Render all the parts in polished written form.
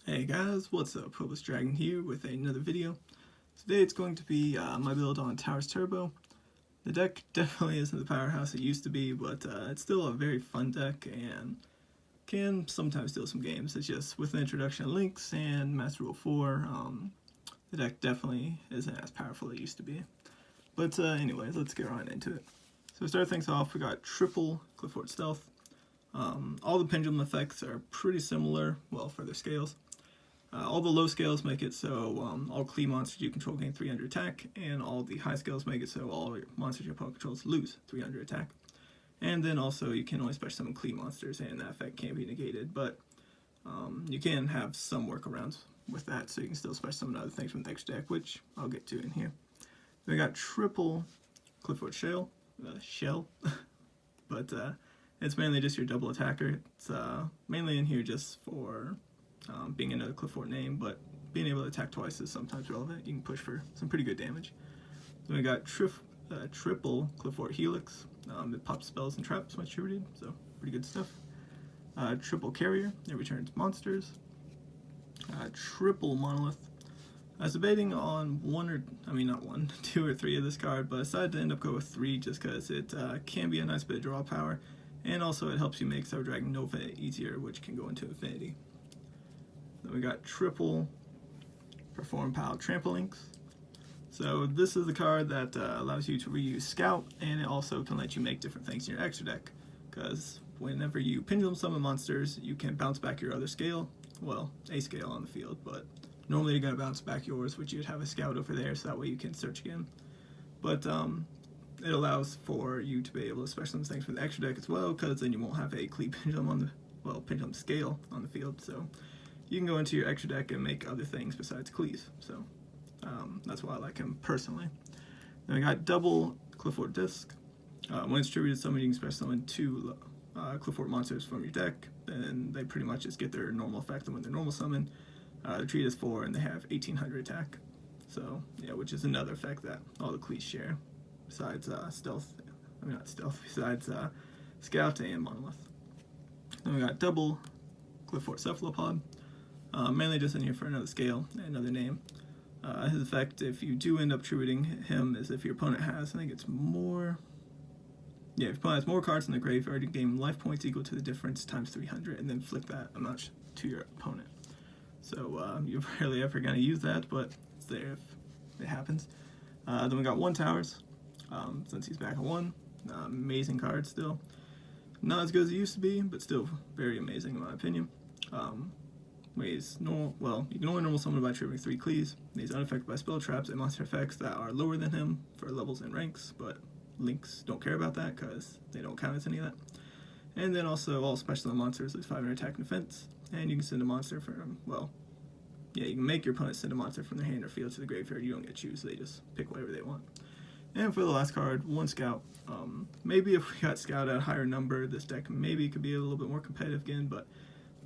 Hey guys, what's up? Hopelessdragon here with another video. Today it's going to be my build on Towers Turbo. The deck definitely isn't the powerhouse it used to be, but it's still a very fun deck and can sometimes steal some games. It's just with the introduction of Links and Master Rule 4, the deck definitely isn't as powerful as it used to be. But anyways, let's get right into it. So to start things off, we got triple Qliphort Stealth. All the pendulum effects are pretty similar, well, for their scales. All the low scales make it so all Qli monsters you control gain 300 attack, and all the high scales make it so all your monsters your opponent controls lose 300 attack. And then also you can only special summon Qli monsters, and that effect can't be negated, but you can have some workarounds with that, so you can still special summon other things from the extra deck, which I'll get to in here. Then we got triple Qliphort Shell, but it's mainly just your double attacker. It's mainly in here just for being another Qliphort name, but being able to attack twice is sometimes relevant. You can push for some pretty good damage. Then we got triple Qliphort Helix. It pops spells and traps once tributated, so pretty good stuff. Triple Carrier, it returns monsters. Triple Monolith. I was debating on two or three of this card, but I decided to end up going with 3 just because it can be a nice bit of draw power, and also it helps you make Sour Dragon Nova easier, which can go into Infinity. Then we got triple Perform Pile Trampolinks. So this is the card that allows you to reuse Scout, and it also can let you make different things in your extra deck. Because whenever you pendulum summon monsters, you can bounce back your other scale. Well, a scale on the field, but normally you're going to bounce back yours, which you'd have a Scout over there, so that way you can search again. But it allows for you to be able to special summon things from the extra deck as well, because then you won't have a Qli pendulum on the pendulum scale on the field. So you can go into your extra deck and make other things besides Qlis. So that's why I like him personally. Then we got double Qliphort Disc. When it's distributed summon, you can special summon 2 Qliphort monsters from your deck, and they pretty much just get their normal effect when they're normal summon. The treat is 4, and they have 1800 attack. So yeah, which is another effect that all the Qlis share, besides besides Scout and Monolith. Then we got double Qliphort Cephalopod. Mainly just in here for another scale and another name. His effect, if you do end up tributing him, is if your opponent has, I think it's more... Yeah, if your opponent has more cards in the graveyard, you gain life points equal to the difference times 300, and then flick that amount to your opponent. So you're rarely ever going to use that, but it's there if it happens. Then we got 1 Towers, since he's back at 1. Amazing card still. Not as good as it used to be, but still very amazing in my opinion. Ways normal. Well, you can only normal summon by triggering 3 Qlis. He's unaffected by spell traps and monster effects that are lower than him for levels and ranks, but Links don't care about that because they don't count as any of that. And then also all special monsters lose 500 attack and defense, and you can send a monster from, you can make your opponent send a monster from their hand or field to the graveyard. You don't get to choose, so they just pick whatever they want. And for the last card, 1 Scout. Maybe if we got Scout at a higher number, this deck maybe could be a little bit more competitive again, but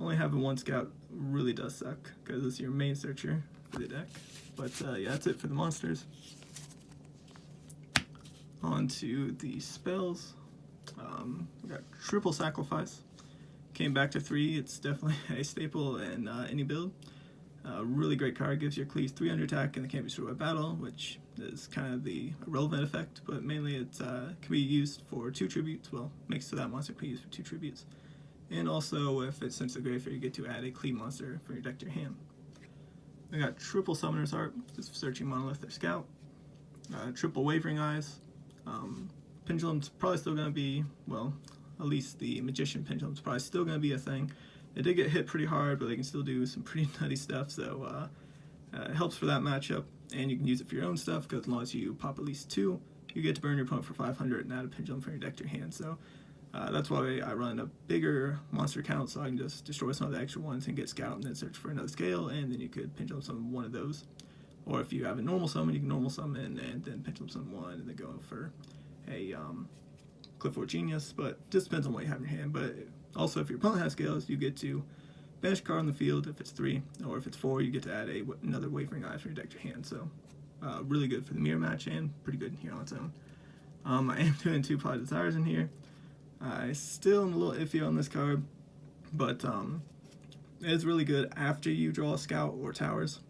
only having 1 Scout really does suck, because it's your main searcher for the deck. But yeah, that's it for the monsters. On to the spells. We got triple Sacrifice. Came back to 3. It's definitely a staple in any build. Really great card. Gives your Qlis 300 attack and it can't be destroyed by battle, which is kind of the irrelevant effect, but mainly it can be used for 2 tributes. Well, makes so that monster can be used for 2 tributes. And also, if it's sent to the graveyard, you get to add a Qli monster from your deck to your hand. We got triple Summoner's Heart, just searching Monolith or Scout. Triple Wavering Eyes. Pendulum's probably still going to be, well, at least the Magician Pendulum's probably still going to be a thing. They did get hit pretty hard, but they can still do some pretty nutty stuff, so it helps for that matchup. And you can use it for your own stuff, because as long as you pop at least 2, you get to burn your opponent for 500 and add a Pendulum from your deck to your hand. So that's why I run a bigger monster count, so I can just destroy some of the extra ones and get Scout and then search for another scale, and then you could pendulum summon one of those. Or if you have a normal summon, you can normal summon and then pendulum summon one and then go for a Qliphort Genius, but just depends on what you have in your hand. But also, if your opponent has scales, you get to banish a card on the field if it's 3, or if it's 4, you get to add another Wavering Eye from your deck to your hand. So really good for the mirror match and pretty good here on its own. I am doing 2 Plot Desires in here. I still am a little iffy on this card, but It's really good after you draw a scout or towers,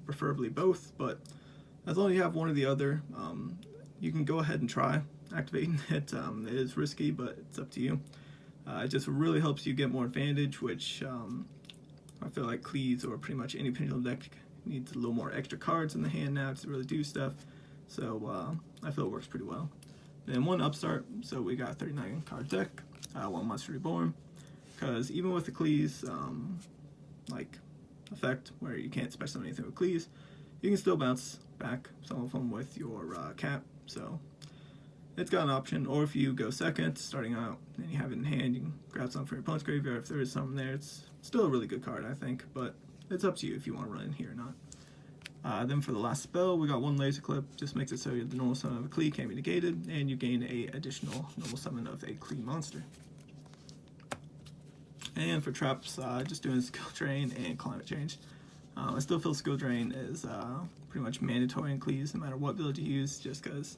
preferably both, but as long as you have one or the other, you can go ahead and try activating it. It is risky, but it's up to you. It just really helps you get more advantage, which I feel like Qliphort or pretty much any Pendulum deck needs a little more extra cards in the hand now to really do stuff. So I feel it works pretty well. Then one upstart, so we got a 39 card deck, one Monster Reborn, because even with the Qliphort like effect where you can't special anything with Qliphort, you can still bounce back some of them with your cap. So it's got an option, or if you go second, starting out, and you have it in hand, you can grab some from your opponent's graveyard. If there is something there, it's still a really good card, I think, but it's up to you if you want to run in here or not. Then for the last spell, we got one Laser Clip. Just makes it so the normal summon of a Qliphort can't be negated, and you gain a additional normal summon of a Qliphort monster. And for traps, just doing Skill Drain and Climate Change. I still feel Skill Drain is pretty much mandatory in Qliphort, no matter what build you use, just because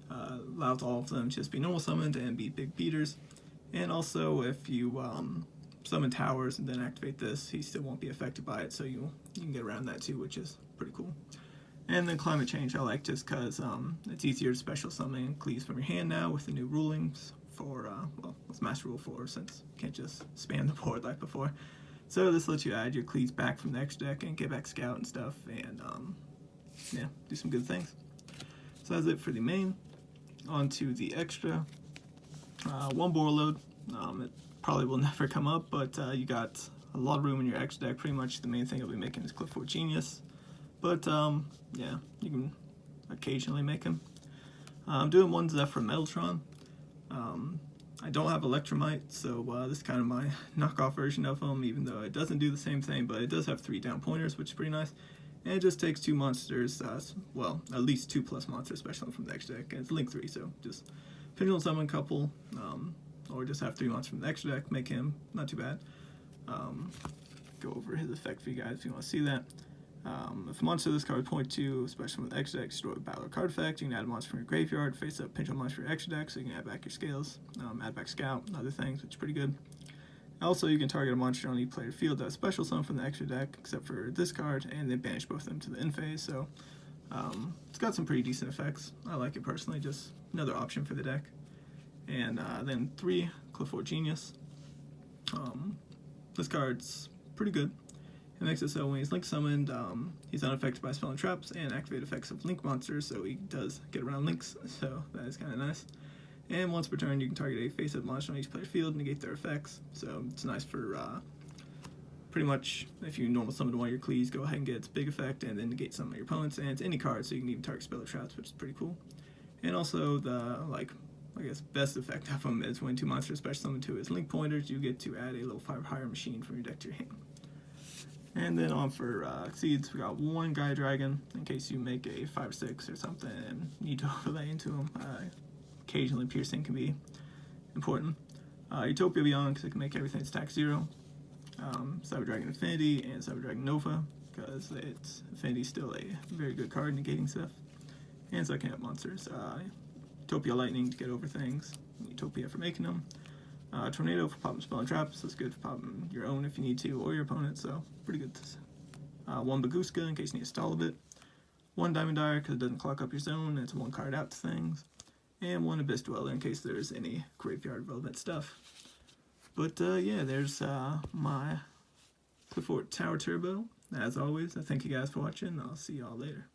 allows all of them to just be normal summoned and be big beaters. And also, if you summon towers and then activate this, he still won't be affected by it, so you can get around that too, which is pretty cool. And then Climate Change I like just because it's easier to special summon Qliphort from your hand now with the new rulings for, well, it's Master Rule 4 since you can't just spam the board like before. So this lets you add your Qliphort back from the extra deck and get back Scout and stuff, and yeah, do some good things. So that's it for the main. On to the extra. One Borreload. It probably will never come up, but you got a lot of room in your extra deck. Pretty much the main thing you'll be making is Qliphort Genius. But yeah, you can occasionally make him. I'm doing one Zephyr Metaltron. I don't have Electromite, so this is kind of my knockoff version of him, even though it doesn't do the same thing, but it does have 3 down pointers, which is pretty nice. And it just takes 2 monsters, well, at least 2+ monsters, especially from the extra deck, and it's Link 3, so just Pendulum Summon a couple, or just have 3 monsters from the extra deck, make him not too bad. Go over his effect for you guys if you want to see that. If a monster this card point to, especially with extra deck, destroy a battle or card effect, you can add a monster from your graveyard, face up Pendulum monster for your extra deck, so you can add back your scales, add back Scout, and other things, which is pretty good. Also, you can target a monster on each player field that has special summon from the extra deck, except for this card, and then banish both of them to the end phase, so it's got some pretty decent effects. I like it personally, just another option for the deck. And then 3, Qliphort Genius. This card's pretty good. It makes it so when he's Link summoned, he's unaffected by spell and traps and activate effects of Link monsters, so he does get around Links, so that is kind of nice. And once per turn, you can target a face-up monster on each player's field and negate their effects, so it's nice for pretty much if you normal summon one of your Qliphorts, go ahead and get its big effect and then negate some of your opponents, and it's any card, so you can even target spell or traps, which is pretty cool. And also the, I guess, best effect of them is when 2 monsters special summon to his Link pointers, you get to add a level 5 higher machine from your deck to your hand. And then on for Exceeds, we got 1 Gaia Dragon, in case you make a 5 or 6 or something and need to overlay into them. Occasionally Piercing can be important. Utopia Beyond, because it can make everything stack 0. Cyber Dragon Infinity and Cyber Dragon Nova, because Infinity's still a very good card negating stuff. And so I can have monsters. Utopia Lightning to get over things. Utopia for making them. Tornado for popping spell and traps. That's good for popping your own if you need to, or your opponent, so pretty good. 1 Baguska in case you need to stall a bit. 1 Diamond Dyer because it doesn't clock up your zone, and it's 1 card out to things. And 1 Abyss Dweller in case there's any graveyard relevant stuff. But yeah, there's my Qliphort Tower Turbo. As always, I thank you guys for watching. I'll see y'all later.